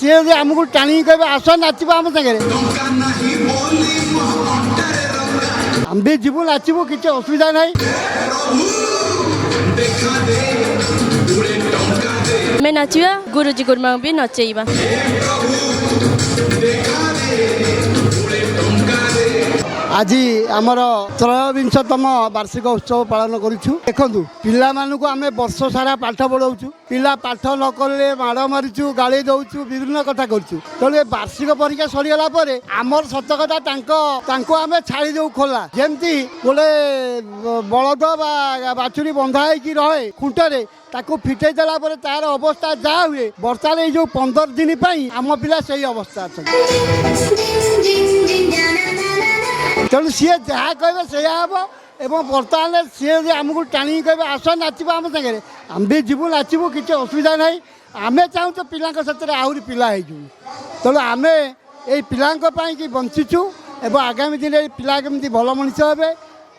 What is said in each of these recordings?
सी आमको टाणी कहे आस नाचब आम सागे आम भी जीवु नाचबू किसी असुविधा ना मैं नाचिबा गुरुजी गुरुमा भी नचेबा आज आमर 23तम वार्षिक उत्सव पालन करूँ देखु पिला आम वर्ष सारा पाठ पढ़ाऊँ पिला पाठ न कले माड़ मारिचु गाड़ी दौचु विभिन्न कथा करूँ तेणु वार्षिक परीक्षा सरीगला आमर सत कथा आम छाड़ी दे खोला जमती गोटे बलद बाछुरी बंधा होगी रहे खुंटे ताकू फिटे देला तार अवस्था जहाँ हुए बर्षार जो 15 दिन आम पिला से अवस्था अच्छा तेणु सी जहाँ कहे से हम एवं बर्तमान सी आमको टाणी कहे आस नाचब आम सागे आम भी जीवु नाचबू किसी असुविधा ना आम चाहूँ तो पिला आहरी पिला हो तेणु आम ये पिलांकी बंचीचु एवं आगामी दिन पिला केमती भल मनीष हे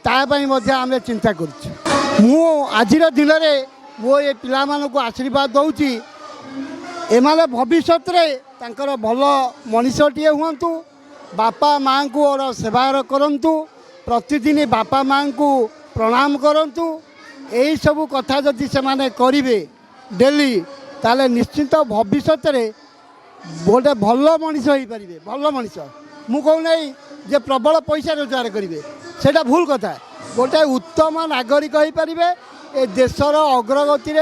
तापाई आम चिंता करूँ आज दिन में मो ये पिला आशीर्वाद दूची एमाने भविष्य में भल मनीषटीए हूँ बापा माँ को और सेवा करंतु प्रतिदिन बापा माँ को प्रणाम करंतु यही सब कथा जदि से माने करिवे डेली ताले निश्चित भविष्य में गोटे भल मनीष हो पारे भल मनीष मु कहूना जे प्रबल पैसा रोजगार करेंगे सेटा भूल कथा गोटे उत्तम नागरिक हो पारे ए देशर अग्रगति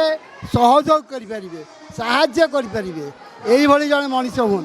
सहयोग करें साहाय्य करें यही जड़े मनीष हूँ।